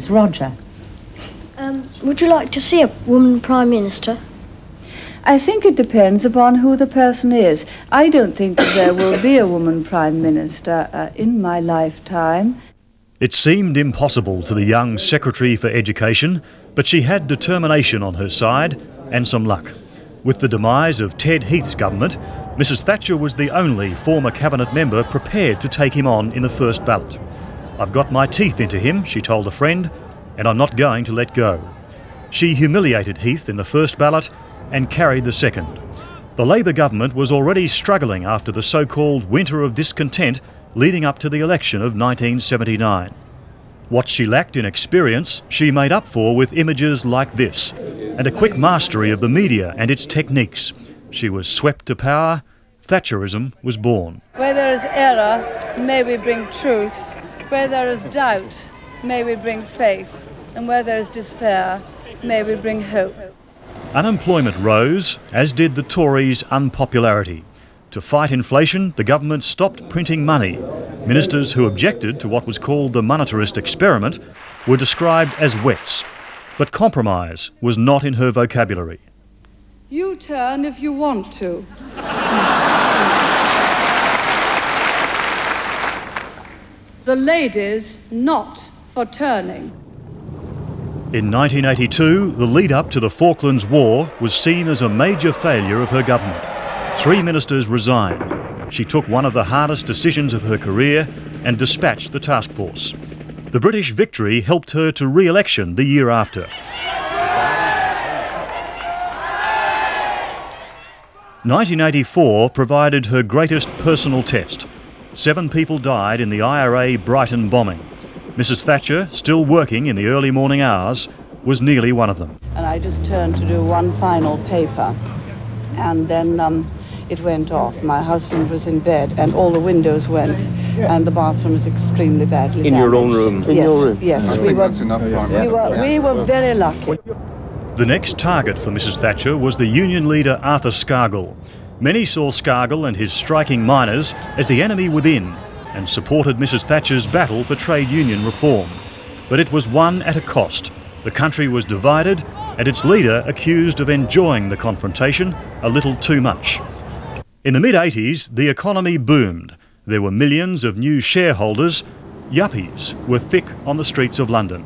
Roger. Would you like to see a woman Prime Minister? I think it depends upon who the person is. I don't think that there will be a woman Prime Minister in my lifetime. It seemed impossible to the young Secretary for Education, but she had determination on her side and some luck. With the demise of Ted Heath's government, Mrs Thatcher was the only former cabinet member prepared to take him on in the first ballot. "I've got my teeth into him," she told a friend, "and I'm not going to let go." She humiliated Heath in the first ballot and carried the second. The Labor government was already struggling after the so-called winter of discontent leading up to the election of 1979. What she lacked in experience, she made up for with images like this, and a quick mastery of the media and its techniques. She was swept to power. Thatcherism was born. Where there is error, may we bring truth. Where there is doubt, may we bring faith. And where there is despair, may we bring hope. Unemployment rose, as did the Tories' unpopularity. To fight inflation, the government stopped printing money. Ministers who objected to what was called the monetarist experiment were described as wets. But compromise was not in her vocabulary. You turn if you want to. The ladies not for turning. In 1982, the lead-up to the Falklands War was seen as a major failure of her government. 3 ministers resigned. She took one of the hardest decisions of her career and dispatched the task force. The British victory helped her to re-election the year after. 1984 provided her greatest personal test. 7 people died in the IRA Brighton bombing. Mrs Thatcher, still working in the early morning hours, was nearly one of them. And I just turned to do one final paper, and then it went off. My husband was in bed, and all the windows went, and the bathroom was extremely badly damaged. In your own room? In your room? Yes. I think that's enough. We were very lucky. The next target for Mrs Thatcher was the union leader Arthur Scargill. Many saw Scargill and his striking miners as the enemy within and supported Mrs Thatcher's battle for trade union reform. But it was won at a cost. The country was divided and its leader accused of enjoying the confrontation a little too much. In the mid-80s, the economy boomed. There were millions of new shareholders. Yuppies were thick on the streets of London.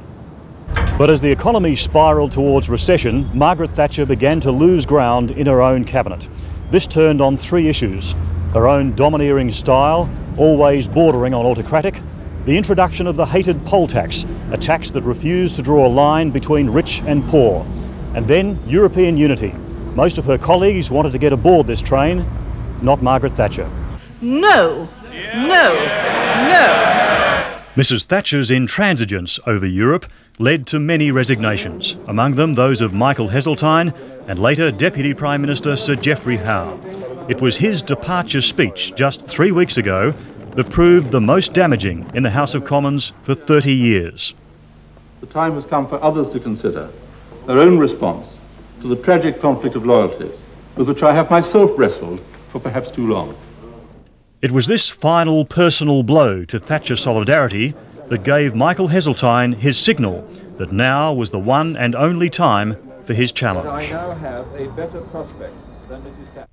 But as the economy spiralled towards recession, Margaret Thatcher began to lose ground in her own cabinet. This turned on 3 issues: her own domineering style, always bordering on autocratic, the introduction of the hated poll tax, a tax that refused to draw a line between rich and poor, and then European unity. Most of her colleagues wanted to get aboard this train, not Margaret Thatcher. No, no, no. Mrs Thatcher's intransigence over Europe led to many resignations, among them those of Michael Heseltine and later Deputy Prime Minister Sir Geoffrey Howe. It was his departure speech just 3 weeks ago that proved the most damaging in the House of Commons for 30 years. The time has come for others to consider their own response to the tragic conflict of loyalties with which I have myself wrestled for perhaps too long. It was this final personal blow to Thatcher solidarity that gave Michael Heseltine his signal that now was the one and only time for his challenge. I now have a better prospect than Mrs. Thatcher.